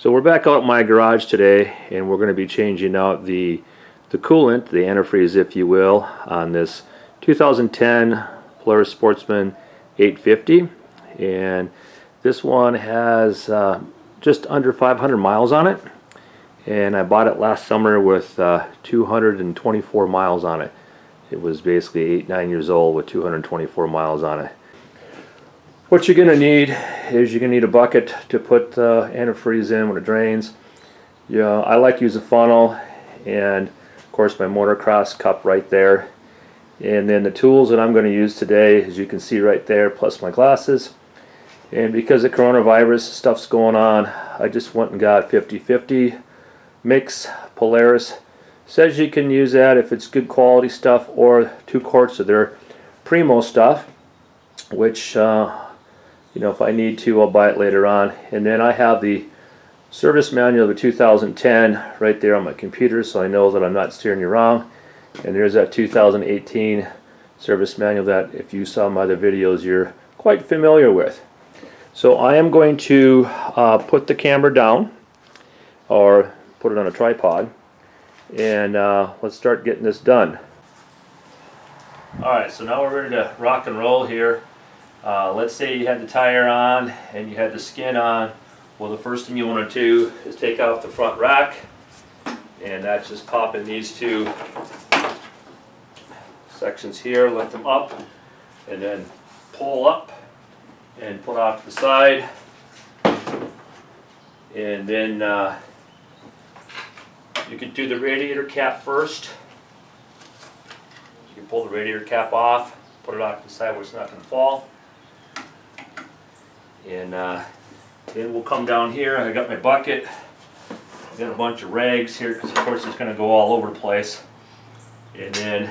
So we're back out in my garage today, and we're going to be changing out the coolant, the antifreeze if you will, on this 2010 Polaris Sportsman 850. And this one has just under 500 miles on it, and I bought it last summer with 224 miles on it. It was basically 8-9 years old with 224 miles on it. What you're going to need is you're going to need a bucket to put antifreeze in when it drains. Yeah, I like to use a funnel, and of course my motocross cup right there. And then the tools that I'm going to use today, as you can see right there, plus my glasses. And because of coronavirus stuff's going on, I just went and got 50/50 mix Polaris. Says you can use that if it's good quality stuff, or 2 quarts of their Primo stuff, which you know, if I need to, I'll buy it later on. And then I have the service manual of the 2010 right there on my computer, so I know that I'm not steering you wrong. And there's that 2018 service manual that, if you saw my other videos, you're quite familiar with. So I am going to put the camera down, or put it on a tripod, and let's start getting this done. Alright, so now we're ready to rock and roll here. Let's say you had the tire on and you had the skin on. Well, the first thing you want to do is take off the front rack, and that's just popping these 2 sections here, lift them up, and then pull up and put off to the side. And then you can do the radiator cap first. You can pull the radiator cap off, put it off to the side where it's not going to fall. And then we'll come down here. I got my bucket. I got a bunch of rags here because of course it's going to go all over the place. And then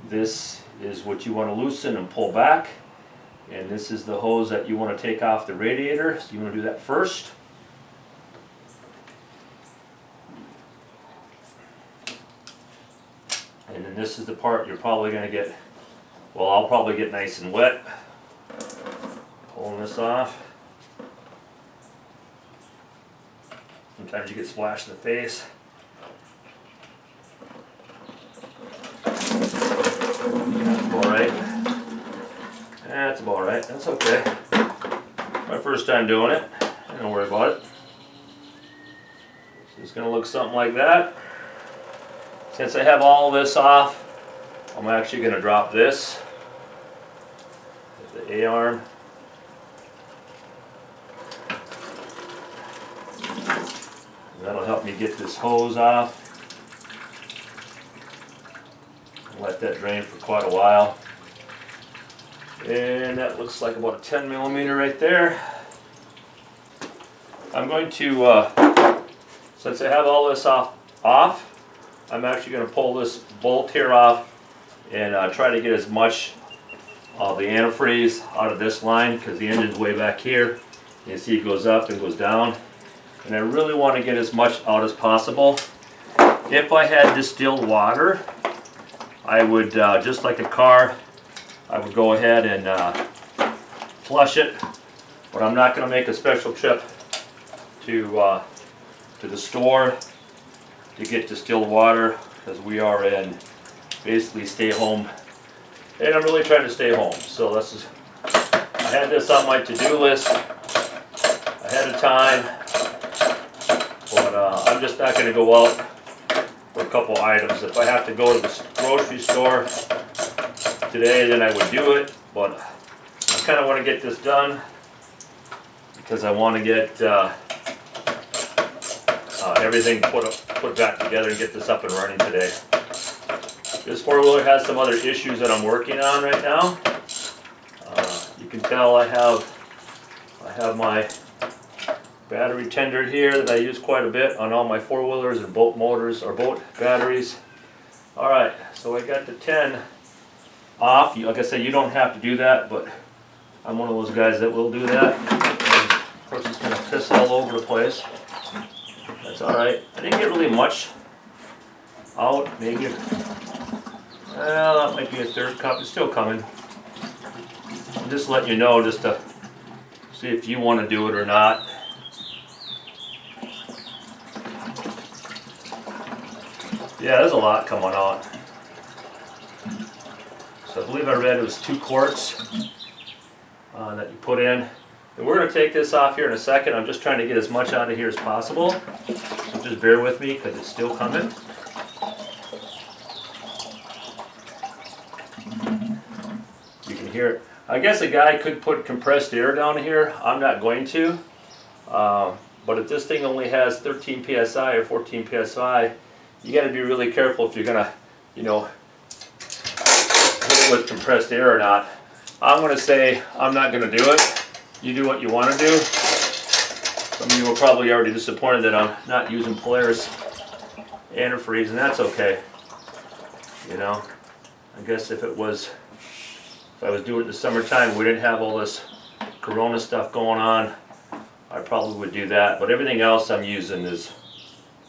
this is what you want to loosen and pull back. And this is the hose that you want to take off the radiator. So you want to do that first. And then this is the part you're probably going to get, well, I'll probably get nice and wet. Pulling this off. Sometimes you get splashed in the face. That's about right. That's about right. That's okay. My first time doing it. Don't worry about it. So it's going to look something like that. Since I have all this off, I'm actually going to drop this. The A-arm. That'll help me get this hose off. Let that drain for quite a while. And that looks like about a 10 millimeter right there. I'm going to, since I have all this off, I'm actually going to pull this bolt here off and try to get as much of the antifreeze out of this line, because the engine's way back here. You see it goes up and goes down. And I really want to get as much out as possible. If I had distilled water, I would, just like a car, I would go ahead and flush it. But I'm not going to make a special trip to the store to get distilled water, because we are in basically stay home. And I'm really trying to stay home. So this is, I had this on my to-do list ahead of time. But I'm just not going to go out for a couple items. If I have to go to the grocery store today, then I would do it. But I kind of want to get this done because I want to get everything put back together and get this up and running today. This 4-wheeler has some other issues that I'm working on right now. You can tell I have my battery tender here that I use quite a bit on all my 4-wheelers and boat motors or boat batteries. Alright, so I got the 10 off. Like I said, you don't have to do that, but I'm one of those guys that will do that. And of course it's going to piss all over the place. That's alright. I didn't get really much out. Maybe, well, that might be a 1/3 cup. It's still coming. I'm just letting you know, just to see if you want to do it or not. Yeah, there's a lot coming out. So I believe I read it was 2 quarts that you put in. And we're going to take this off here in a second. I'm just trying to get as much out of here as possible. So just bear with me because it's still coming. You can hear it. I guess a guy could put compressed air down here. I'm not going to. But if this thing only has 13 psi or 14 psi, you got to be really careful if you're going to, you know, hit it with compressed air or not. I'm going to say I'm not going to do it. You do what you want to do. Some of you are probably already disappointed that I'm not using Polaris antifreeze, and that's okay. You know, I guess if I was doing it in the summertime, we didn't have all this Corona stuff going on, I probably would do that. But everything else I'm using is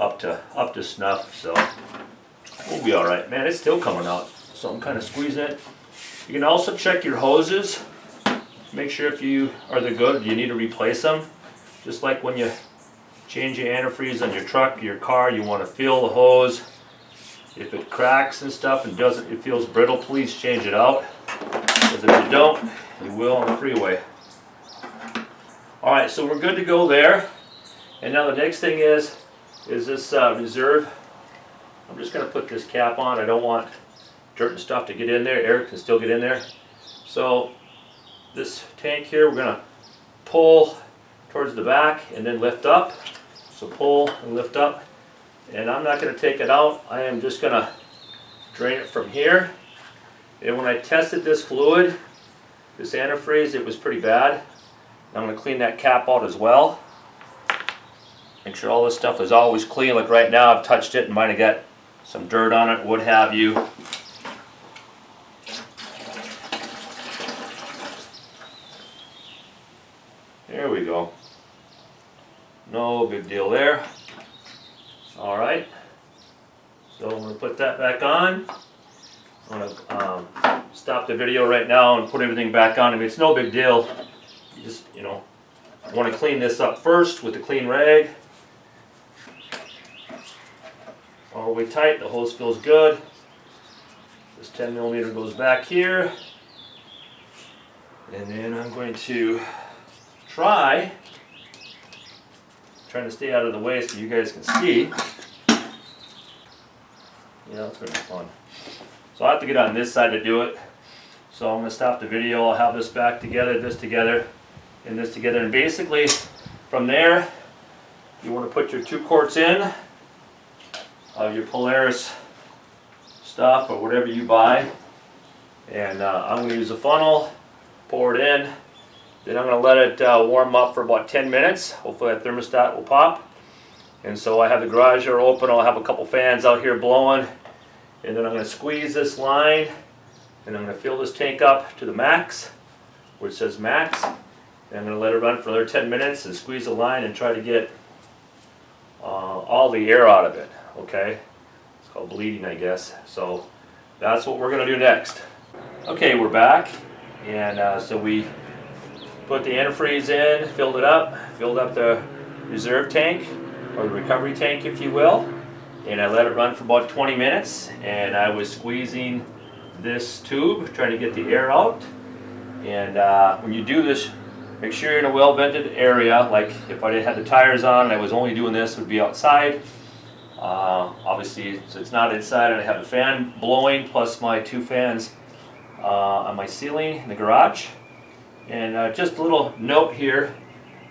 up to snuff, so we'll be all right. Man, it's still coming out, so I'm kind of squeezing it. You can also check your hoses. Make sure if you are the good, you need to replace them. Just like when you change your antifreeze on your truck, your car, you want to feel the hose. If it cracks and stuff and it feels brittle, please change it out. Because if you don't, you will on the freeway. Alright, so we're good to go there. And now the next thing is this reserve. I'm just going to put this cap on. I don't want dirt and stuff to get in there. Air can still get in there. So this tank here, we're going to pull towards the back and then lift up. So pull and lift up. And I'm not going to take it out. I am just going to drain it from here. And when I tested this fluid, this antifreeze, it was pretty bad. I'm going to clean that cap out as well. Make sure all this stuff is always clean. Like right now I've touched it and might have got some dirt on it, what have you. There we go. No big deal there. Alright. So I'm going to put that back on. I'm going to stop the video right now and put everything back on. I mean, it's no big deal. You just, you know, want to clean this up first with a clean rag. All the way tight, the hose feels good. This 10mm goes back here. And then I'm going to trying to stay out of the way so you guys can see. Yeah, it's going to be fun. So I have to get on this side to do it. So I'm going to stop the video. I'll have this back together, this together, and this together. And basically, from there, you want to put your 2 quarts in of your Polaris stuff or whatever you buy. And I'm going to use a funnel, pour it in. Then I'm going to let it warm up for about 10 minutes. Hopefully that thermostat will pop. And so I have the garage door open. I'll have a couple fans out here blowing. And then I'm going to squeeze this line. And I'm going to fill this tank up to the max, where it says max. And I'm going to let it run for another 10 minutes and squeeze the line and try to get all the air out of it. Okay? It's called bleeding, I guess. So that's what we're going to do next. Okay, we're back. And so we put the antifreeze in, filled up the reserve tank, or the recovery tank if you will, and I let it run for about 20 minutes, and I was squeezing this tube, trying to get the air out. And when you do this, make sure you're in a well-vented area. Like if I had the tires on and I was only doing this, it would be outside. Obviously, so it's not inside, and I have a fan blowing, plus my 2 fans on my ceiling in the garage. And just a little note here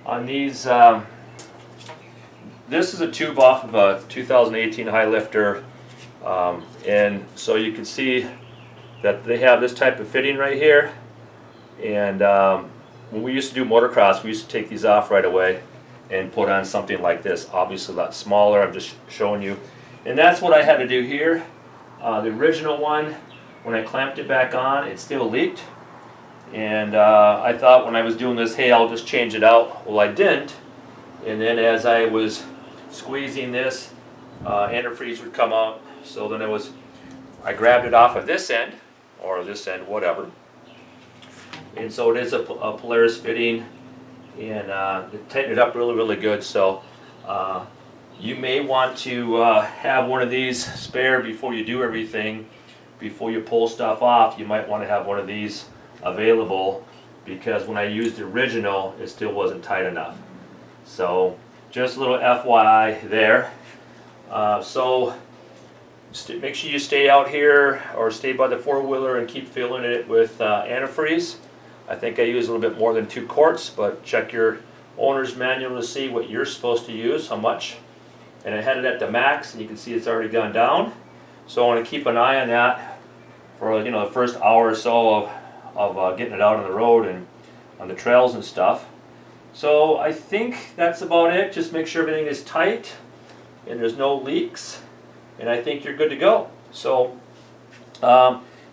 on these, this is a tube off of a 2018 high lifter, and so you can see that they have this type of fitting right here. And when we used to do motocross, we used to take these off right away and put on something like this, obviously a lot smaller. I'm just showing you. And that's what I had to do here. The original one, when I clamped it back on, it still leaked. And I thought when I was doing this, hey, I'll just change it out. Well, I didn't. And then as I was squeezing this, antifreeze would come out. So then I grabbed it off of this end, or this end, whatever. And so it is a Polaris fitting, and it tightened it up really, really good. So you may want to have one of these spare before you do everything. Before you pull stuff off, you might want to have one of these available, because when I used the original, it still wasn't tight enough. So just a little FYI there. So make sure you stay out here or stay by the four-wheeler and keep filling it with antifreeze. I think I use a little bit more than 2 quarts, but check your owner's manual to see what you're supposed to use, how much. And I had it at the max, and you can see it's already gone down. So I want to keep an eye on that for the first hour or so of getting it out on the road and on the trails and stuff. So I think that's about it. Just make sure everything is tight and there's no leaks, and I think you're good to go. So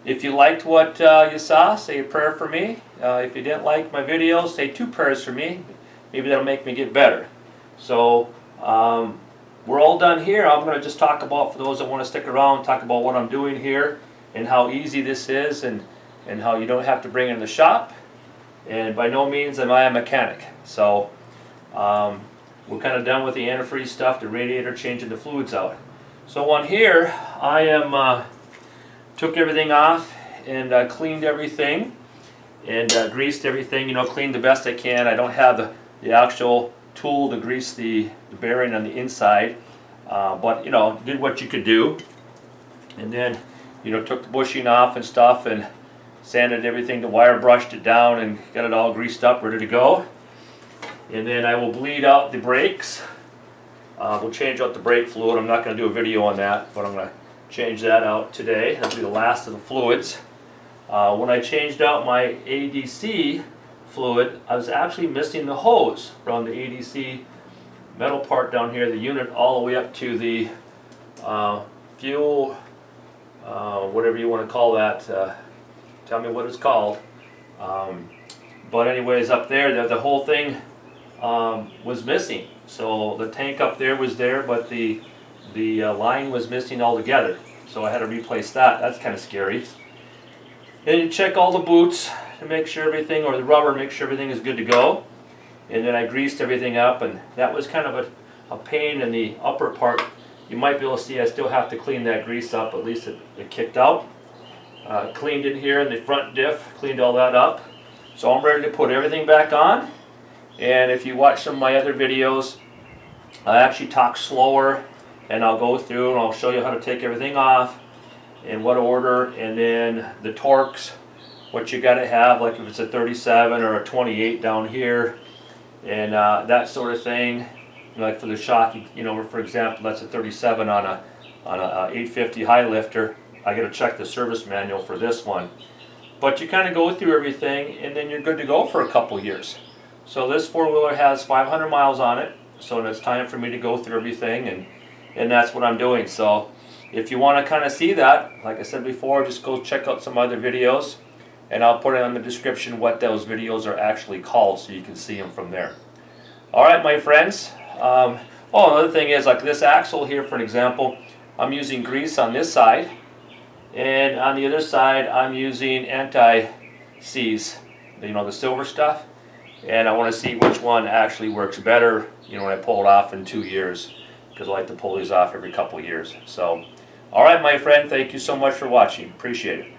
if you liked what you saw, say a prayer for me. If you didn't like my video, say 2 prayers for me. Maybe that'll make me get better. So we're all done here. I'm going to just talk about, for those that want to stick around, talk about what I'm doing here and how easy this is, and how you don't have to bring it in the shop. And by no means am I a mechanic. So we're kind of done with the antifreeze stuff, the radiator, changing the fluids out. So on here, I am took everything off and cleaned everything and greased everything. Cleaned the best I can. I don't have the actual tool to grease the bearing on the inside, but did what you could do. And then took the bushing off and stuff and sanded everything, the wire brushed it down and got it all greased up, ready to go. And then I will bleed out the brakes. We'll change out the brake fluid. I'm not going to do a video on that, but I'm going to change that out today. That'll be the last of the fluids. When I changed out my ADC fluid, I was actually missing the hose from the ADC metal part down here, the unit, all the way up to the fuel, whatever you want to call that. Tell me what it's called. But anyways, up there, the whole thing was missing. So the tank up there was there, but the line was missing altogether. So I had to replace that. That's kind of scary. Then you check all the boots to make sure everything, or the rubber, make sure everything is good to go. And then I greased everything up, and that was kind of a pain in the upper part. You might be able to see I still have to clean that grease up. At least it kicked out. Cleaned in here in the front diff, cleaned all that up. So I'm ready to put everything back on. And if you watch some of my other videos, I actually talk slower, and I'll go through and I'll show you how to take everything off, in what order, and then the torques, what you got to have, like if it's a 37 or a 28 down here, and that sort of thing. Like for the shock, for example, that's a 37 on a 850 high lifter. I got to check the service manual for this one. But you kind of go through everything, and then you're good to go for a couple years. So this four-wheeler has 500 miles on it, so it's time for me to go through everything, and that's what I'm doing. So if you want to kind of see that, like I said before, just go check out some other videos, and I'll put it in the description what those videos are actually called, so you can see them from there. Alright, my friends. Another thing is, like this axle here, for an example, I'm using grease on this side, and on the other side I'm using Antifreeze, the silver stuff, and I want to see which one actually works better, when I pull it off in 2 years, because I like to pull these off every couple of years. So, alright, my friend, thank you so much for watching. Appreciate it.